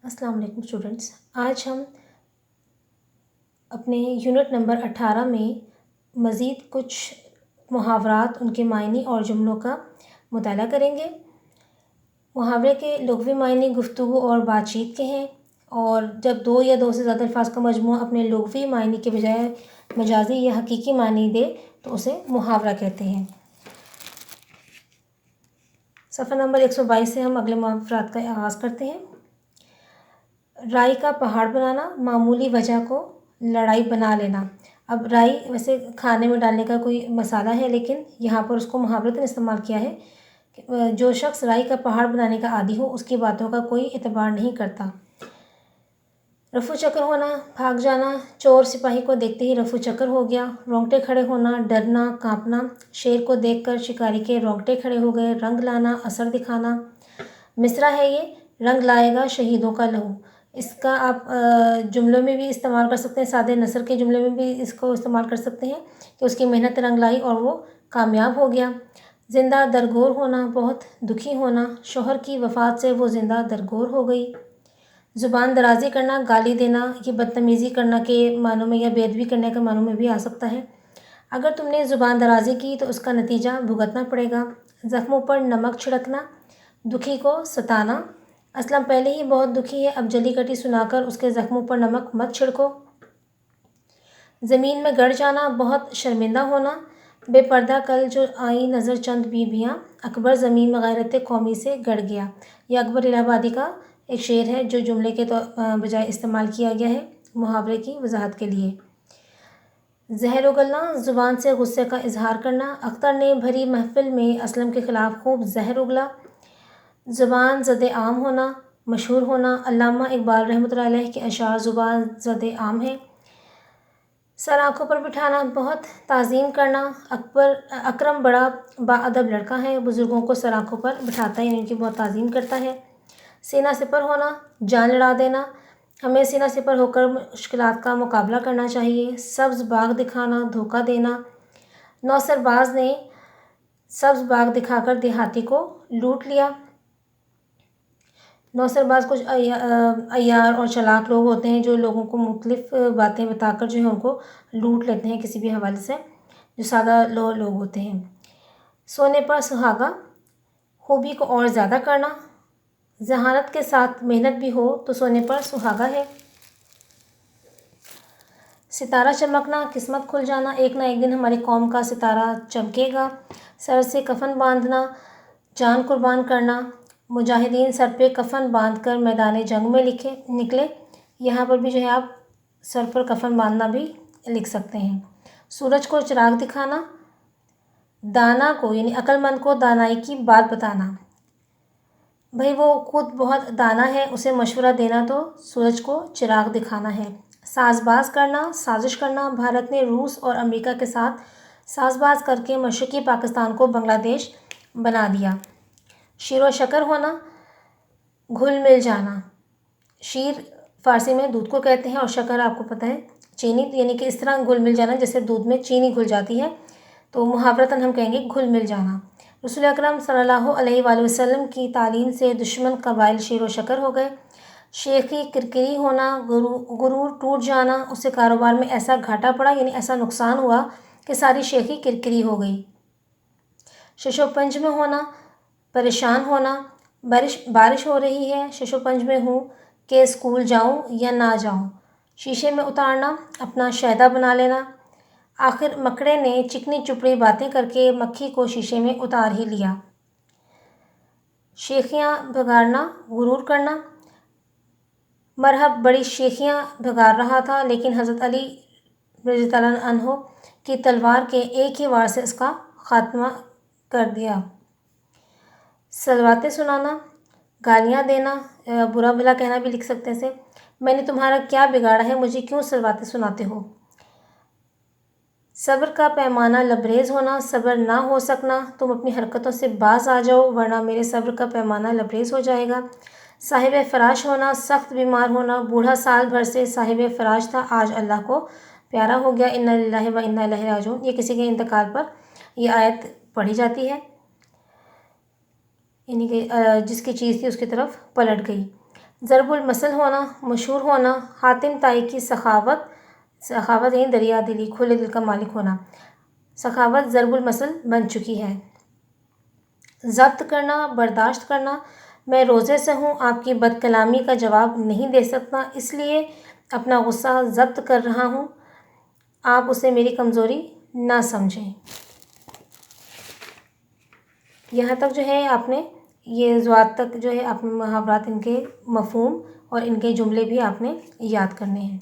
السلام علیکم اسٹوڈنٹس، آج ہم اپنے یونٹ نمبر 18 میں مزید کچھ محاورات، ان کے معنی اور جملوں کا مطالعہ کریں گے۔ محاورے کے لغوی معنی گفتگو اور بات چیت کے ہیں، اور جب دو یا دو سے زیادہ الفاظ کا مجموعہ اپنے لغوی معنی کے بجائے مجازی یا حقیقی معنی دے تو اسے محاورہ کہتے ہیں۔ صفحہ نمبر 122 سے ہم اگلے محاورات کا آغاز کرتے ہیں۔ رائی کا پہاڑ بنانا، معمولی وجہ کو لڑائی بنا لینا۔ اب رائی ویسے کھانے میں ڈالنے کا کوئی مسالہ ہے، لیکن یہاں پر اس کو محاورتاً استعمال کیا ہے کہ جو شخص رائی کا پہاڑ بنانے کا عادی ہو اس کی باتوں کا کوئی اعتبار نہیں کرتا۔ رفو چکر ہونا، بھاگ جانا، چور سپاہی کو دیکھتے ہی رفو چکر ہو گیا۔ رونگٹے کھڑے ہونا، ڈرنا، کانپنا، شیر کو دیکھ کر شکاری کے رونگٹے کھڑے ہو گئے۔ رنگ لانا، اثر دکھانا۔ مصرع ہے یہ، رنگ لائے گا شہیدوں کا لہو۔ اس کا آپ جملوں میں بھی استعمال کر سکتے ہیں، سادے نثر کے جملے میں بھی اس کو استعمال کر سکتے ہیں کہ اس کی محنت رنگ لائی اور وہ کامیاب ہو گیا۔ زندہ درگور ہونا، بہت دکھی ہونا، شوہر کی وفات سے وہ زندہ درگور ہو گئی۔ زبان درازی کرنا، گالی دینا، یہ بدتمیزی کرنا کے معنوں میں یا بے ادبی کرنے کے معنوں میں بھی آ سکتا ہے۔ اگر تم نے زبان درازی کی تو اس کا نتیجہ بھگتنا پڑے گا۔ زخموں پر نمک چھڑکنا، دکھی کو ستانا۔ اسلم پہلے ہی بہت دکھی ہے، اب جلی کٹی سنا کر اس کے زخموں پر نمک مت چھڑکو۔ زمین میں گڑ جانا، بہت شرمندہ ہونا۔ بے پردہ کل جو آئیں نظر چند بیویاں، اکبر زمین میں غیرت قومی سے گڑ گیا۔ یہ اکبر الہ آبادی کا ایک شعر ہے جو جملے کے بجائے استعمال کیا گیا ہے محاورے کی وضاحت کے لیے۔ زہر اگلنا، زبان سے غصے کا اظہار کرنا۔ اختر نے بھری محفل میں اسلم کے خلاف خوب زہر اگلا۔ زبان زد عام ہونا، مشہور ہونا۔ علامہ اقبال رحمۃ اللہ علیہ کے اشعار زبان زد عام ہیں۔ سر آنکھوں پر بٹھانا، بہت تعظیم کرنا۔ اکرم بڑا باادب لڑکا ہے، بزرگوں کو سر آنکھوں پر بٹھاتا ہے، یعنی ان کی بہت تعظیم کرتا ہے۔ سینہ سپر ہونا، جان لڑا دینا۔ ہمیں سینہ سپر ہو کر مشکلات کا مقابلہ کرنا چاہیے۔ سبز باغ دکھانا، دھوکہ دینا۔ نوسر باز نے سبز باغ دکھا کر دیہاتی کو لوٹ لیا۔ نوسر باز کچھ عیار اور چالاک لوگ ہوتے ہیں جو لوگوں کو مختلف باتیں بتا کر جو ہے ان کو لوٹ لیتے ہیں کسی بھی حوالے سے، جو سادہ لوگ ہوتے ہیں۔ سونے پر سہاگا، خوبی کو اور زیادہ کرنا۔ ذہانت کے ساتھ محنت بھی ہو تو سونے پر سہاگا ہے۔ ستارہ چمکنا، قسمت کھل جانا، ایک نہ ایک دن ہماری قوم کا ستارہ چمکے گا۔ سر سے کفن باندھنا، جان قربان کرنا۔ مجاہدین سر پہ کفن باندھ کر میدان جنگ میں نکلے۔ یہاں پر بھی جو ہے آپ سر پر کفن باندھنا بھی لکھ سکتے ہیں۔ سورج کو چراغ دکھانا۔ دانا کو یعنی عقل مند کو دانائی کی بات بتانا۔ بھئی وہ خود بہت دانا ہے، اسے مشورہ دینا تو سورج کو چراغ دکھانا ہے۔ ساز باز کرنا، سازش کرنا۔ بھارت نے روس اور امریکہ کے ساتھ ساز باز کر کے مشرقی پاکستان کو بنگلہ دیش بنا دیا۔ شیر و شکر ہونا، گھل مل جانا۔ شیر فارسی میں دودھ کو کہتے ہیں اور شکر آپ کو پتہ ہے چینی، یعنی کہ اس طرح گھل مل جانا جیسے دودھ میں چینی گھل جاتی ہے، تو محاورتاً ہم کہیں گے گھل مل جانا۔ رسول اکرم صلی اللہ علیہ وآلہ وسلم کی تعلیم سے دشمن قبائل شیر و شکر ہو گئے۔ شیخی کرکری ہونا، غرور ٹوٹ جانا، اسے کاروبار میں ایسا گھاٹا پڑا یعنی ایسا نقصان ہوا کہ ساری شیخی کرکری ہو گئی۔ شش و پنج میں ہونا، پریشان ہونا۔ بارش ہو رہی ہے، شش و پنج میں ہوں کہ اسکول جاؤں یا نہ جاؤں۔ شیشے میں اتارنا، اپنا شیدا بنا لینا۔ آخر مکڑے نے چکنی چپڑی باتیں کر کے مکھی کو شیشے میں اتار ہی لیا۔ شیخیاں بھگاڑنا، غرور کرنا۔ مرہب بڑی شیخیاں بھگاڑ رہا تھا، لیکن حضرت علی رضی اللہ عنہ کی تلوار کے ایک ہی وار سے اس کا خاتمہ کر دیا۔ صلواتیں سنانا، گالیاں دینا، برا بھلا کہنا بھی لکھ سکتے ہیں اسے۔ میں نے تمہارا کیا بگاڑا ہے، مجھے کیوں صلواتیں سناتے ہو۔ صبر کا پیمانہ لبریز ہونا، صبر نہ ہو سکنا، تم اپنی حرکتوں سے باز آ جاؤ ورنہ میرے صبر کا پیمانہ لبریز ہو جائے گا۔ صاحب فراش ہونا، سخت بیمار ہونا۔ بوڑھا سال بھر سے صاحب فراش تھا، آج اللہ کو پیارا ہو گیا۔ انا للہ و انا الیہ راجعون، یہ کسی کے انتقال پر یہ آیت پڑھی جاتی ہے، یعنی کہ جس کی چیز تھی اس کی طرف پلٹ گئی۔ ضرب المثل ہونا، مشہور ہونا، حاتم طائی کی سخاوت یعنی دریا دلی، کھلے دل کا مالک ہونا، سخاوت ضرب المثل بن چکی ہے۔ ضبط کرنا، برداشت کرنا، میں روزے سے ہوں، آپ کی بد کلامی کا جواب نہیں دے سکتا، اس لیے اپنا غصہ ضبط کر رہا ہوں، آپ اسے میری کمزوری نہ سمجھیں۔ یہاں تک جو ہے آپ نے یہ ضوابط تک جو ہے آپ محاورات ان کے مفہوم اور ان کے جملے بھی آپ نے یاد کرنے ہیں۔